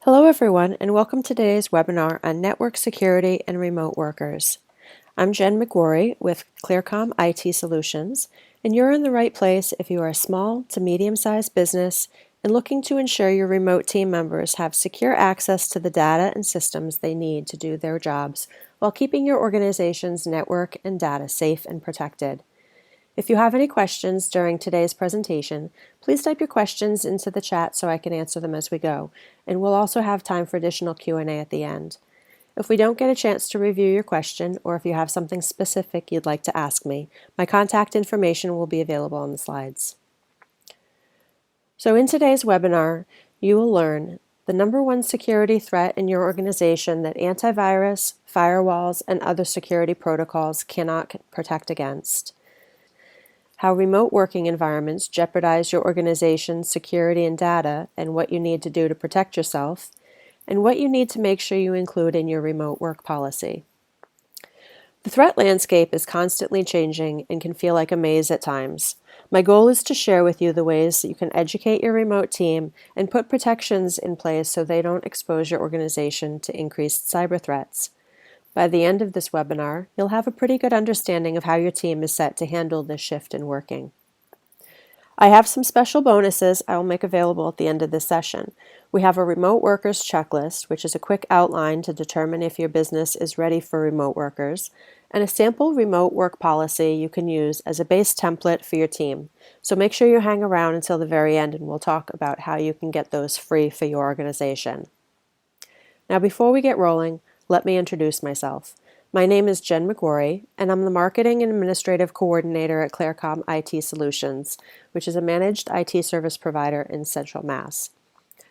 Hello everyone, and welcome to today's webinar on network security and remote workers. I'm Jenn McGroary with ClearCom IT Solutions, and you're in the right place if you are a small to medium-sized business and looking to ensure your remote team members have secure access to the data and systems they need to do their jobs while keeping your organization's network and data safe and protected. If you have any questions during today's presentation, please type your questions into the chat so I can answer them as we go, and we'll also have time for additional Q&A at the end. If we don't get a chance to review your question, or if you have something specific you'd like to ask me, my contact information will be available on the slides. So in today's webinar, you will learn the number one security threat in your organization that antivirus, firewalls, and other security protocols cannot protect against, how remote working environments jeopardize your organization's security and data, and what you need to do to protect yourself, and what you need to make sure you include in your remote work policy. The threat landscape is constantly changing and can feel like a maze at times. My goal is to share with you the ways that you can educate your remote team and put protections in place so they don't expose your organization to increased cyber threats. By the end of this webinar, you'll have a pretty good understanding of how your team is set to handle this shift in working. I have some special bonuses I will make available at the end of this session. We have a remote workers checklist, which is a quick outline to determine if your business is ready for remote workers, and a sample remote work policy you can use as a base template for your team. So make sure you hang around until the very end and we'll talk about how you can get those free for your organization. Now before we get rolling, let me introduce myself. My name is Jenn McGroary, and I'm the Marketing and Administrative Coordinator at ClearCom IT Solutions, which is a managed IT service provider in Central Mass.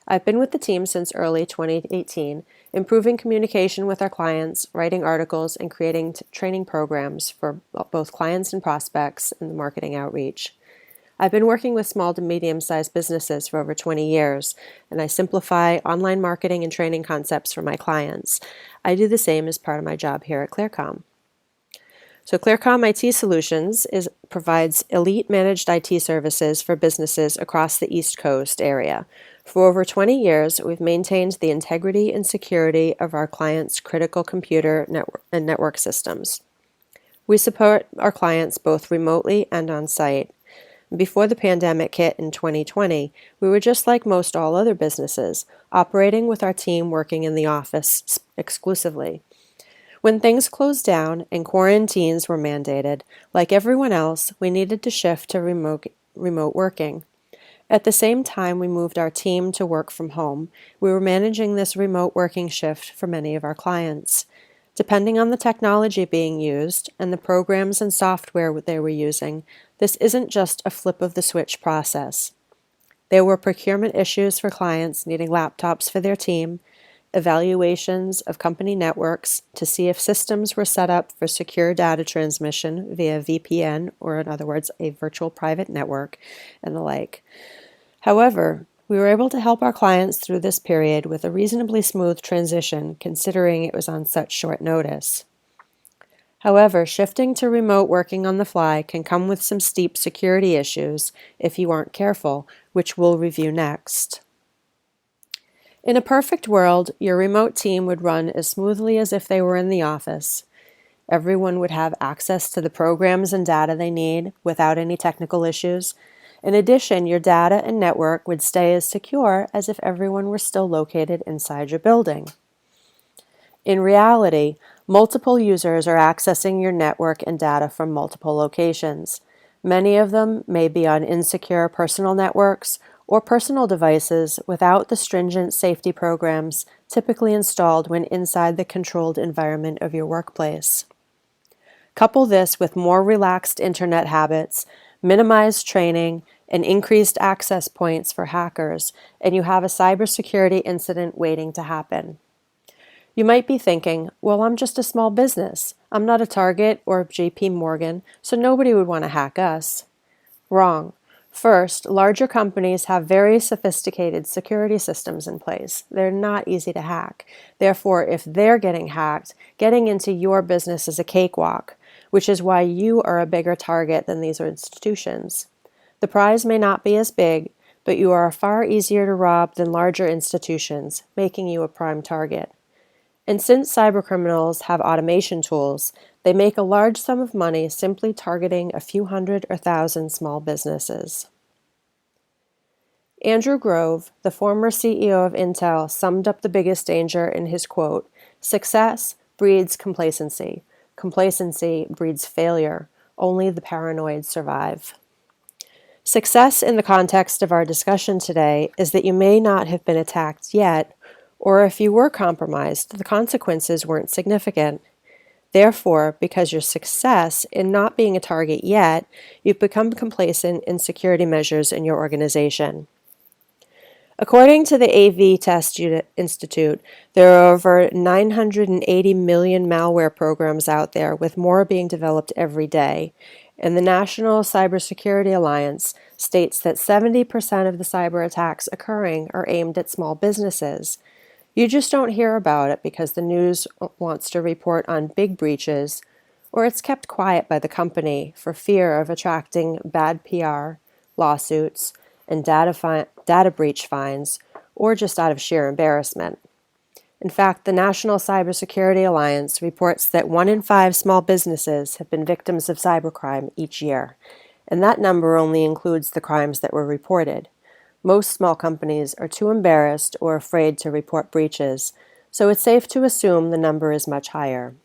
I've been with the team since early 2018, improving communication with our clients, writing articles, and creating training programs for both clients and prospects in the marketing outreach. I've been working with small to medium-sized businesses for over 20 years, and I simplify online marketing and training concepts for my clients. I do the same as part of my job here at ClearCom. So ClearCom IT Solutions provides elite managed IT services for businesses across the East Coast area. For over 20 years, we've maintained the integrity and security of our clients' critical computer and network systems. We support our clients both remotely and on-site. Before the pandemic hit in 2020, we were just like most all other businesses, operating with our team working in the office exclusively. When things closed down and quarantines were mandated, like everyone else, we needed to shift to remote working. At the same time we moved our team to work from home, we were managing this remote working shift for many of our clients. Depending on the technology being used and the programs and software they were using, this isn't just a flip of the switch process. There were procurement issues for clients needing laptops for their team, evaluations of company networks to see if systems were set up for secure data transmission via VPN, or in other words, a virtual private network, and the like. However, we were able to help our clients through this period with a reasonably smooth transition, considering it was on such short notice. However, shifting to remote working on the fly can come with some steep security issues if you aren't careful, which we'll review next. In a perfect world, your remote team would run as smoothly as if they were in the office. Everyone would have access to the programs and data they need without any technical issues. In addition, your data and network would stay as secure as if everyone were still located inside your building. In reality, multiple users are accessing your network and data from multiple locations. Many of them may be on insecure personal networks or personal devices without the stringent safety programs typically installed when inside the controlled environment of your workplace. Couple this with more relaxed internet habits, minimized training, and increased access points for hackers, and you have a cybersecurity incident waiting to happen. You might be thinking, well, I'm just a small business. I'm not a Target or JP Morgan, so nobody would want to hack us. Wrong. First, larger companies have very sophisticated security systems in place. They're not easy to hack. Therefore, if they're getting hacked, getting into your business is a cakewalk, which is why you are a bigger target than these institutions. The prize may not be as big, but you are far easier to rob than larger institutions, making you a prime target. And since cybercriminals have automation tools, they make a large sum of money simply targeting a few hundred or thousand small businesses. Andrew Grove, the former CEO of Intel, summed up the biggest danger in his quote, "Success breeds complacency. Complacency breeds failure. Only the paranoid survive." Success in the context of our discussion today is that you may not have been attacked yet, or if you were compromised, the consequences weren't significant. Therefore, because your success in not being a target yet, you've become complacent in security measures in your organization. According to the AV Test Institute, there are over 980 million malware programs out there, with more being developed every day. And the National Cybersecurity Alliance states that 70% of the cyber attacks occurring are aimed at small businesses. You just don't hear about it because the news wants to report on big breaches, or it's kept quiet by the company for fear of attracting bad PR, lawsuits, and data breach fines, or just out of sheer embarrassment. In fact, the National Cybersecurity Alliance reports that 1 in 5 small businesses have been victims of cybercrime each year, and that number only includes the crimes that were reported. Most small companies are too embarrassed or afraid to report breaches, so it's safe to assume the number is much higher.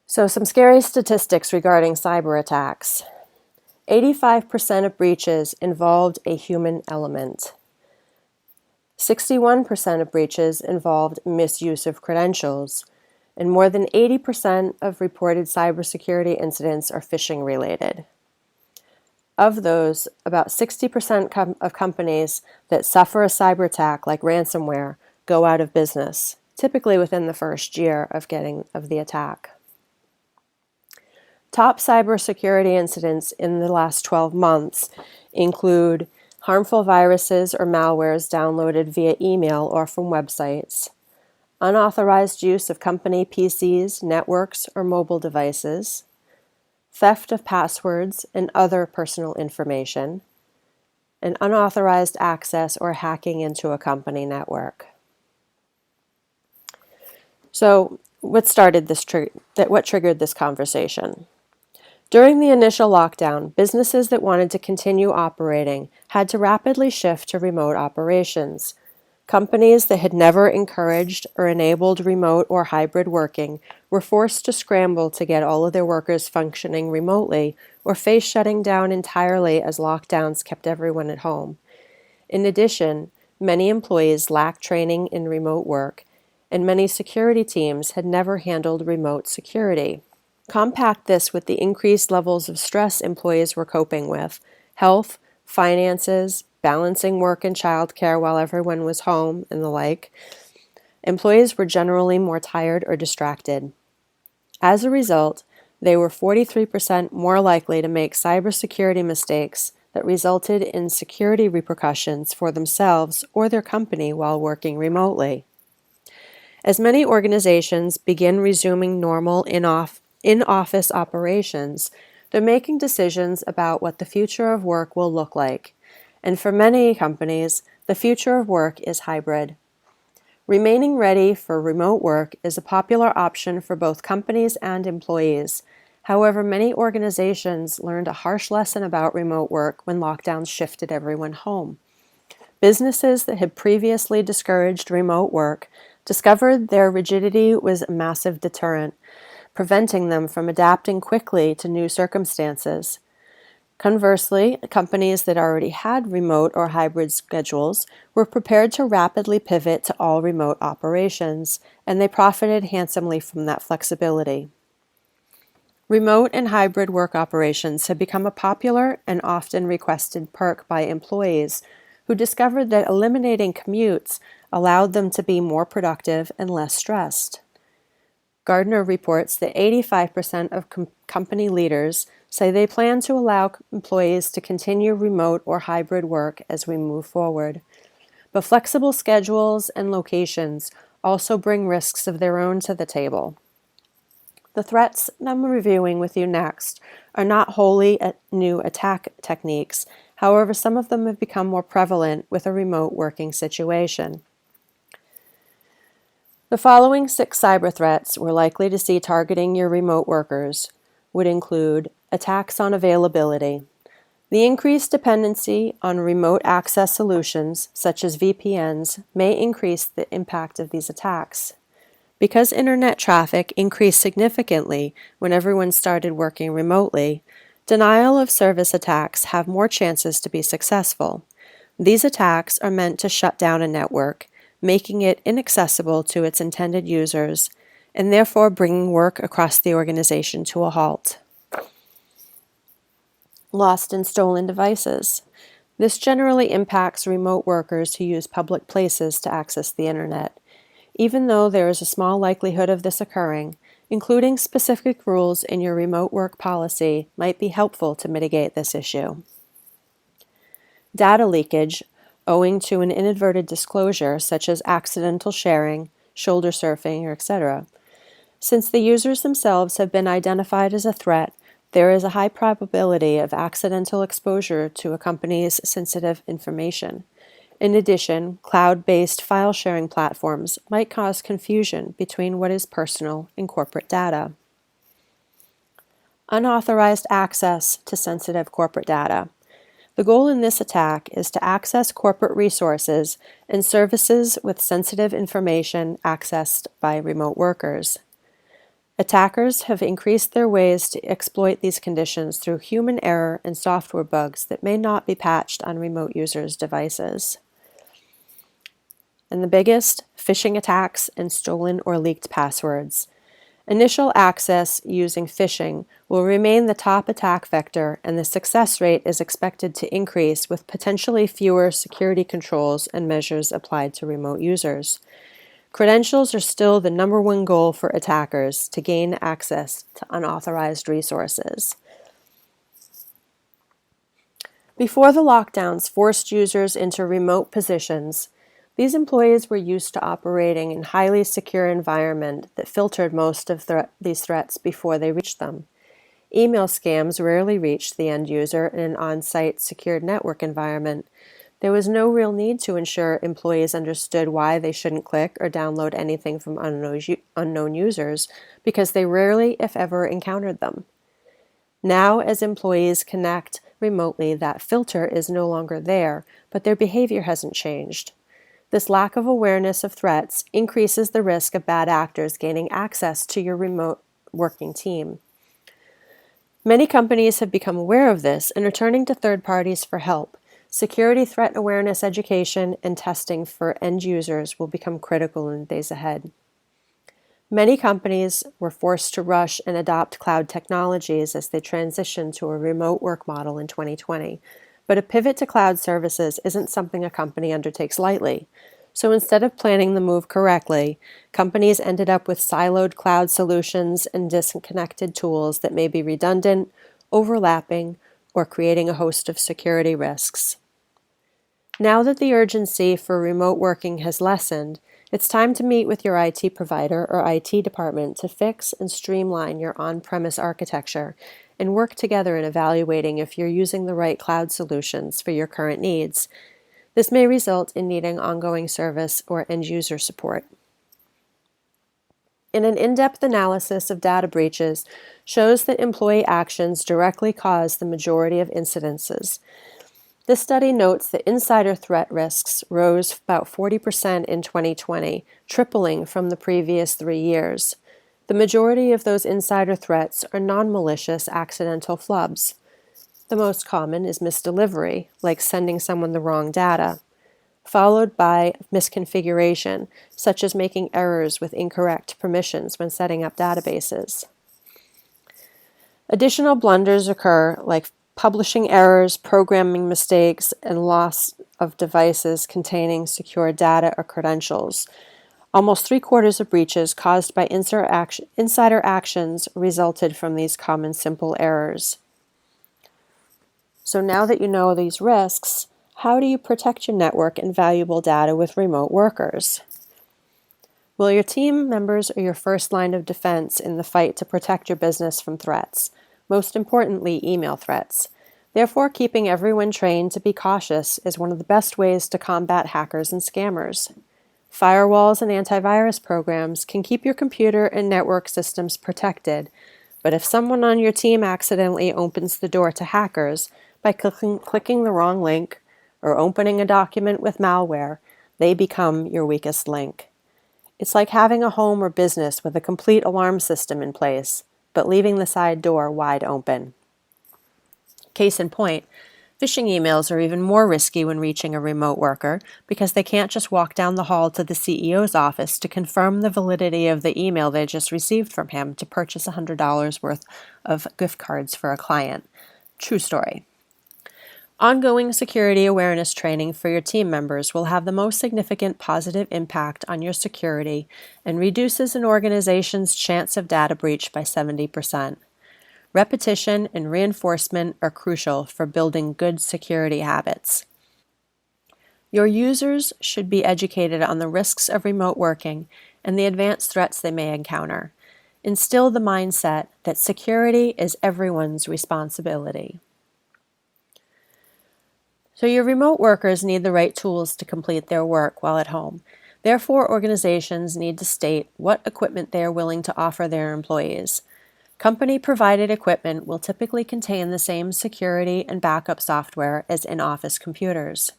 So some scary statistics regarding cyber attacks. 85% of breaches involved a human element. 61% of breaches involved misuse of credentials, and more than 80% of reported cybersecurity incidents are phishing related. Of those, about 60% of companies that suffer a cyber attack like ransomware go out of business, typically within the first year of the attack. Top cybersecurity incidents in the last 12 months include harmful viruses or malwares downloaded via email or from websites, unauthorized use of company PCs, networks, or mobile devices, theft of passwords and other personal information, and unauthorized access or hacking into a company network. So, what triggered this conversation? During the initial lockdown, businesses that wanted to continue operating had to rapidly shift to remote operations. Companies that had never encouraged or enabled remote or hybrid working were forced to scramble to get all of their workers functioning remotely or face shutting down entirely as lockdowns kept everyone at home. In addition, many employees lacked training in remote work, and many security teams had never handled remote security. Compact this with the increased levels of stress employees were coping with: health, finances, balancing work and childcare while everyone was home, and the like. Employees were generally more tired or distracted. As a result, they were 43% more likely to make cybersecurity mistakes that resulted in security repercussions for themselves or their company while working remotely. As many organizations begin resuming normal in-office operations, they're making decisions about what the future of work will look like. And for many companies, the future of work is hybrid. Remaining ready for remote work is a popular option for both companies and employees. However, many organizations learned a harsh lesson about remote work when lockdowns shifted everyone home. Businesses that had previously discouraged remote work discovered their rigidity was a massive deterrent, preventing them from adapting quickly to new circumstances. Conversely, companies that already had remote or hybrid schedules were prepared to rapidly pivot to all remote operations, and they profited handsomely from that flexibility. Remote and hybrid work operations have become a popular and often requested perk by employees who discovered that eliminating commutes allowed them to be more productive and less stressed. Gartner reports that 85% of company leaders say they plan to allow employees to continue remote or hybrid work as we move forward. But flexible schedules and locations also bring risks of their own to the table. The threats I'm reviewing with you next are not wholly new attack techniques. However, some of them have become more prevalent with a remote working situation. The following 6 cyber threats we're likely to see targeting your remote workers would include attacks on availability. The increased dependency on remote access solutions, such as VPNs, may increase the impact of these attacks. Because internet traffic increased significantly when everyone started working remotely, denial of service attacks have more chances to be successful. These attacks are meant to shut down a network, making it inaccessible to its intended users, and therefore bringing work across the organization to a halt. Lost and stolen devices. This generally impacts remote workers who use public places to access the internet. Even though there is a small likelihood of this occurring, including specific rules in your remote work policy might be helpful to mitigate this issue. Data leakage, owing to an inadvertent disclosure such as accidental sharing, shoulder surfing, etc. Since the users themselves have been identified as a threat, there is a high probability of accidental exposure to a company's sensitive information. In addition, cloud-based file sharing platforms might cause confusion between what is personal and corporate data. Unauthorized access to sensitive corporate data. The goal in this attack is to access corporate resources and services with sensitive information accessed by remote workers. Attackers have increased their ways to exploit these conditions through human error and software bugs that may not be patched on remote users' devices. And the biggest, phishing attacks and stolen or leaked passwords. Initial access using phishing will remain the top attack vector, and the success rate is expected to increase with potentially fewer security controls and measures applied to remote users. Credentials are still the #1 goal for attackers to gain access to unauthorized resources. Before the lockdowns forced users into remote positions, these employees were used to operating in a highly secure environment that filtered most of these threats before they reached them. Email scams rarely reached the end user in an on-site secured network environment. There was no real need to ensure employees understood why they shouldn't click or download anything from unknown users, because they rarely, if ever, encountered them. Now, as employees connect remotely, that filter is no longer there, but their behavior hasn't changed. This lack of awareness of threats increases the risk of bad actors gaining access to your remote working team. Many companies have become aware of this and are turning to third parties for help. Security threat awareness education and testing for end users will become critical in the days ahead. Many companies were forced to rush and adopt cloud technologies as they transitioned to a remote work model in 2020. But a pivot to cloud services isn't something a company undertakes lightly. So instead of planning the move correctly, companies ended up with siloed cloud solutions and disconnected tools that may be redundant, overlapping, or creating a host of security risks. Now that the urgency for remote working has lessened, it's time to meet with your IT provider or IT department to fix and streamline your on-premise architecture and work together in evaluating if you're using the right cloud solutions for your current needs. This may result in needing ongoing service or end-user support. In an in-depth analysis of data breaches shows that employee actions directly cause the majority of incidences. This study notes that insider threat risks rose about 40% in 2020, tripling from the previous 3 years. The majority of those insider threats are non-malicious accidental flubs. The most common is misdelivery, like sending someone the wrong data, followed by misconfiguration, such as making errors with incorrect permissions when setting up databases. Additional blunders occur, like publishing errors, programming mistakes, and loss of devices containing secure data or credentials. Almost 3/4 of breaches caused by insider actions resulted from these common simple errors. So now that you know these risks, how do you protect your network and valuable data with remote workers? Well, your team members are your first line of defense in the fight to protect your business from threats. most importantly, email threats. Therefore, keeping everyone trained to be cautious is one of the best ways to combat hackers and scammers. Firewalls and antivirus programs can keep your computer and network systems protected, but if someone on your team accidentally opens the door to hackers by clicking the wrong link or opening a document with malware, they become your weakest link. It's like having a home or business with a complete alarm system in place, but leaving the side door wide open. Case in point, phishing emails are even more risky when reaching a remote worker because they can't just walk down the hall to the CEO's office to confirm the validity of the email they just received from him to purchase $100 worth of gift cards for a client. True story. Ongoing security awareness training for your team members will have the most significant positive impact on your security and reduces an organization's chance of data breach by 70%. Repetition and reinforcement are crucial for building good security habits. Your users should be educated on the risks of remote working and the advanced threats they may encounter. Instill the mindset that security is everyone's responsibility. So your remote workers need the right tools to complete their work while at home. Therefore, organizations need to state what equipment they are willing to offer their employees. Company-provided equipment will typically contain the same security and backup software as in-office computers.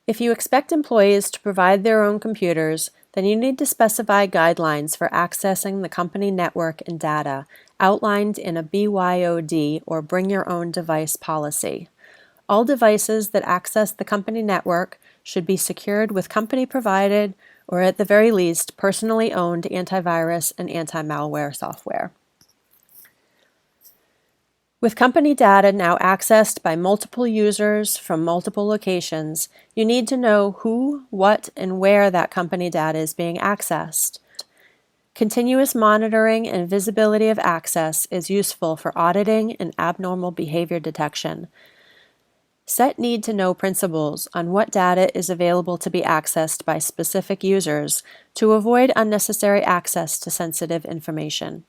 If you expect employees to provide their own computers, then you need to specify guidelines for accessing the company network and data outlined in a BYOD or Bring Your Own Device policy. All devices that access the company network should be secured with company-provided or at the very least personally owned antivirus and anti-malware software. With company data now accessed by multiple users from multiple locations, you need to know who, what, and where that company data is being accessed. Continuous monitoring and visibility of access is useful for auditing and abnormal behavior detection. Set need-to-know principles on what data is available to be accessed by specific users to avoid unnecessary access to sensitive information.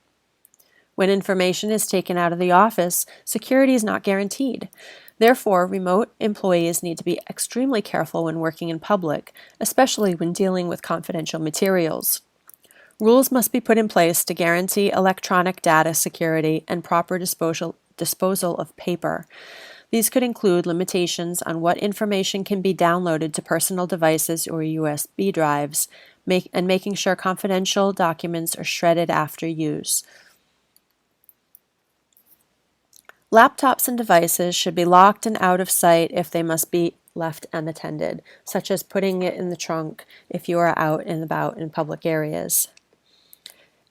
When information is taken out of the office, security is not guaranteed. Therefore, remote employees need to be extremely careful when working in public, especially when dealing with confidential materials. Rules must be put in place to guarantee electronic data security and proper disposal of paper. These could include limitations on what information can be downloaded to personal devices or USB drives, and making sure confidential documents are shredded after use. Laptops and devices should be locked and out of sight if they must be left unattended, such as putting it in the trunk if you are out and about in public areas.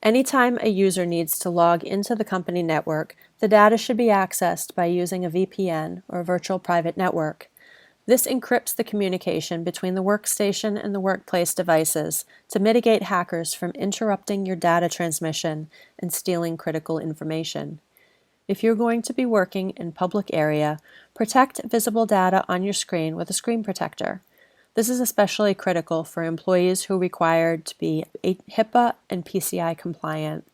Anytime a user needs to log into the company network, the data should be accessed by using a VPN or virtual private network. This encrypts the communication between the workstation and the workplace devices to mitigate hackers from interrupting your data transmission and stealing critical information. If you're going to be working in public area, protect visible data on your screen with a screen protector. This is especially critical for employees who are required to be HIPAA and PCI compliant.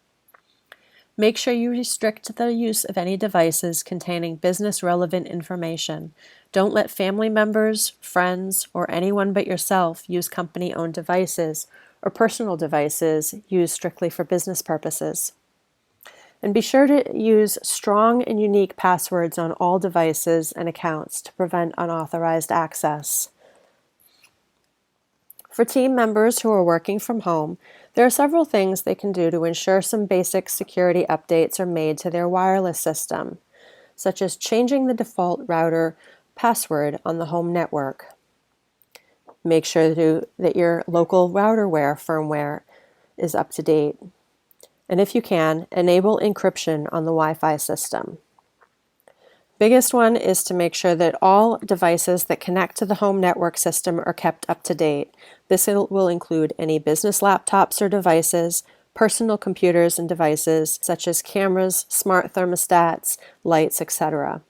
Make sure you restrict the use of any devices containing business-relevant information. Don't let family members, friends, or anyone but yourself use company-owned devices or personal devices used strictly for business purposes. And be sure to use strong and unique passwords on all devices and accounts to prevent unauthorized access. For team members who are working from home, there are several things they can do to ensure some basic security updates are made to their wireless system, such as changing the default router password on the home network. Make sure that your local routerware firmware is up to date. And if you can, enable encryption on the Wi-Fi system. Biggest one is to make sure that all devices that connect to the home network system are kept up to date. This will include any business laptops or devices, personal computers and devices such as cameras, smart thermostats, lights, etc.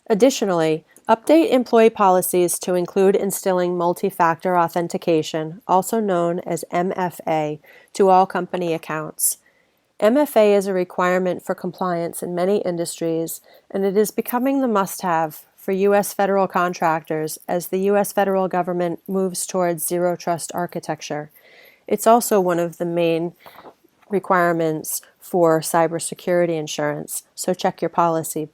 Additionally, update employee policies to include instilling multi-factor authentication, also known as MFA, to all company accounts. MFA is a requirement for compliance in many industries, and it is becoming the must-have for U.S. federal contractors as the U.S. federal government moves towards zero trust architecture. It's also one of the main requirements for cybersecurity insurance, so check your policies.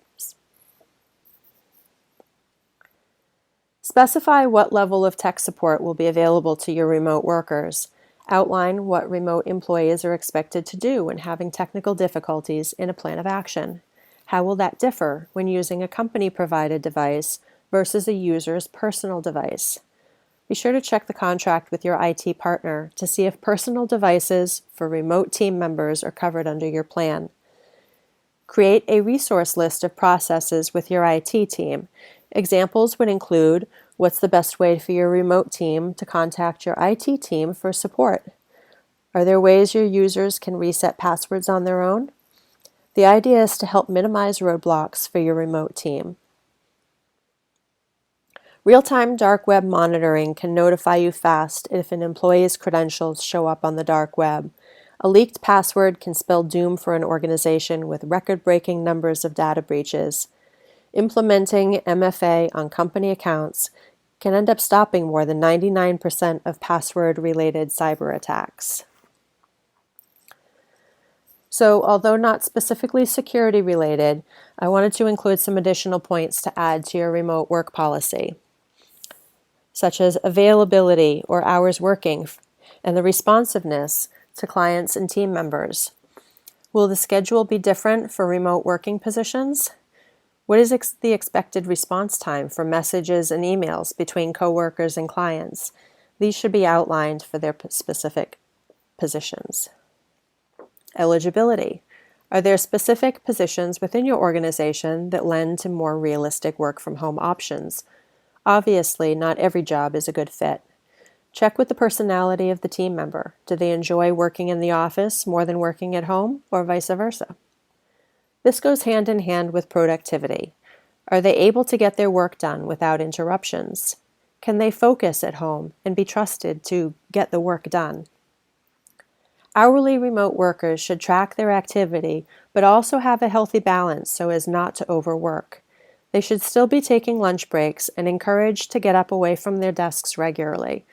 Specify what level of tech support will be available to your remote workers. Outline what remote employees are expected to do when having technical difficulties in a plan of action. How will that differ when using a company-provided device versus a user's personal device? Be sure to check the contract with your IT partner to see if personal devices for remote team members are covered under your plan. Create a resource list of processes with your IT team. Examples would include what's the best way for your remote team to contact your IT team for support. Are there ways your users can reset passwords on their own? The idea is to help minimize roadblocks for your remote team. Real-time dark web monitoring can notify you fast if an employee's credentials show up on the dark web. A leaked password can spell doom for an organization with record-breaking numbers of data breaches. Implementing MFA on company accounts can end up stopping more than 99% of password-related cyber attacks. So, although not specifically security related, I wanted to include some additional points to add to your remote work policy, such as availability or hours working and the responsiveness to clients and team members. Will the schedule be different for remote working positions? What is the expected response time for messages and emails between coworkers and clients? These should be outlined for their specific positions. Eligibility. Are there specific positions within your organization that lend to more realistic work-from-home options? Obviously, not every job is a good fit. Check with the personality of the team member. Do they enjoy working in the office more than working at home, or vice versa? This goes hand in hand with productivity. Are they able to get their work done without interruptions? Can they focus at home and be trusted to get the work done? Hourly remote workers should track their activity, but also have a healthy balance so as not to overwork. They should still be taking lunch breaks and encouraged to get up away from their desks regularly.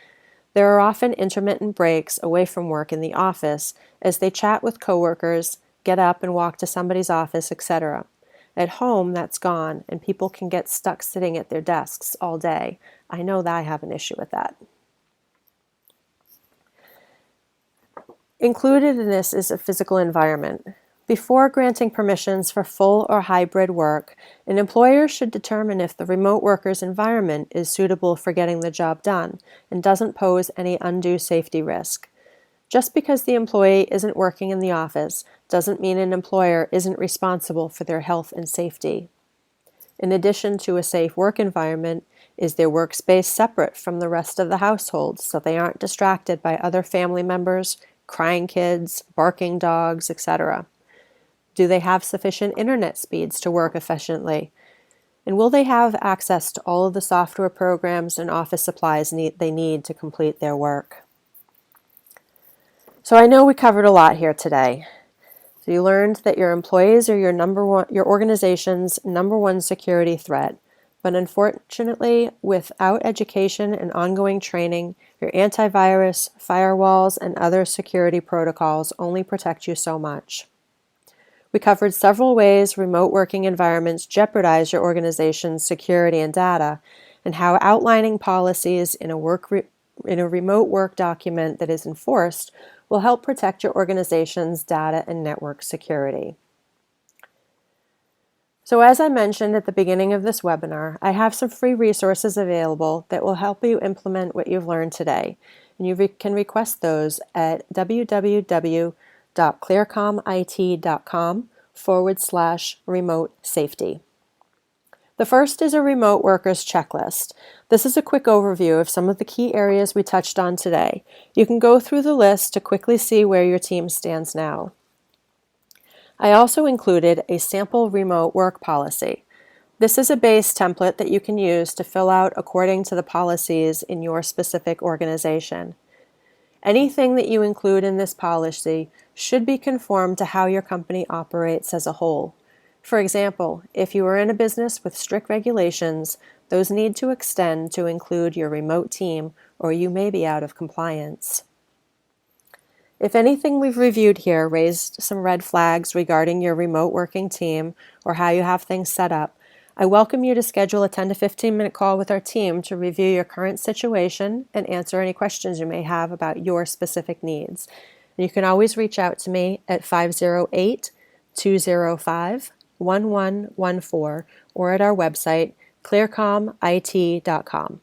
There are often intermittent breaks away from work in the office as they chat with coworkers, get up and walk to somebody's office, etc. At home, that's gone, and people can get stuck sitting at their desks all day. I know that I have an issue with that. Included in this is a physical environment. Before granting permissions for full or hybrid work, an employer should determine if the remote worker's environment is suitable for getting the job done and doesn't pose any undue safety risk. Just because the employee isn't working in the office doesn't mean an employer isn't responsible for their health and safety. In addition to a safe work environment, is their workspace separate from the rest of the household so they aren't distracted by other family members, crying kids, barking dogs, etc.? Do they have sufficient internet speeds to work efficiently? And will they have access to all of the software programs and office supplies they need to complete their work? So I know we covered a lot here today. So you learned that your employees are your organization's number one security threat. But unfortunately, without education and ongoing training, your antivirus, firewalls, and other security protocols only protect you so much. We covered several ways remote working environments jeopardize your organization's security and data, and how outlining policies in a remote work document that is enforced will help protect your organization's data and network security. So as I mentioned at the beginning of this webinar, I have some free resources available that will help you implement what you've learned today. And you can request those at www.clearcomit.com/remote safety. The first is a remote workers checklist. This is a quick overview of some of the key areas we touched on today. You can go through the list to quickly see where your team stands now. I also included a sample remote work policy. This is a base template that you can use to fill out according to the policies in your specific organization. Anything that you include in this policy should be conformed to how your company operates as a whole. For example, if you are in a business with strict regulations, those need to extend to include your remote team, or you may be out of compliance. If anything we've reviewed here raised some red flags regarding your remote working team or how you have things set up, I welcome you to schedule a 10 to 15-minute call with our team to review your current situation and answer any questions you may have about your specific needs. And you can always reach out to me at 508-205-1114 or at our website, ClearComIT.com.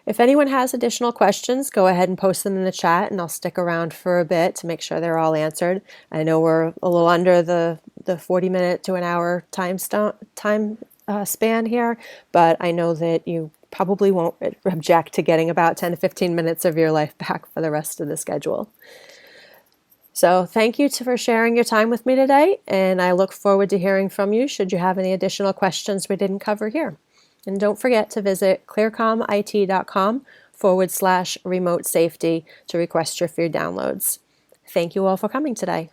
If anyone has additional questions, go ahead and post them in the chat, and I'll stick around for a bit to make sure they're all answered. I know we're a little under the 40-minute to an hour time span here, but I know that you probably won't object to getting about 10 to 15 minutes of your life back for the rest of the schedule. So thank you for sharing your time with me today, and I look forward to hearing from you should you have any additional questions we didn't cover here. And don't forget to visit clearcomit.com/remote safety to request your free downloads. Thank you all for coming today.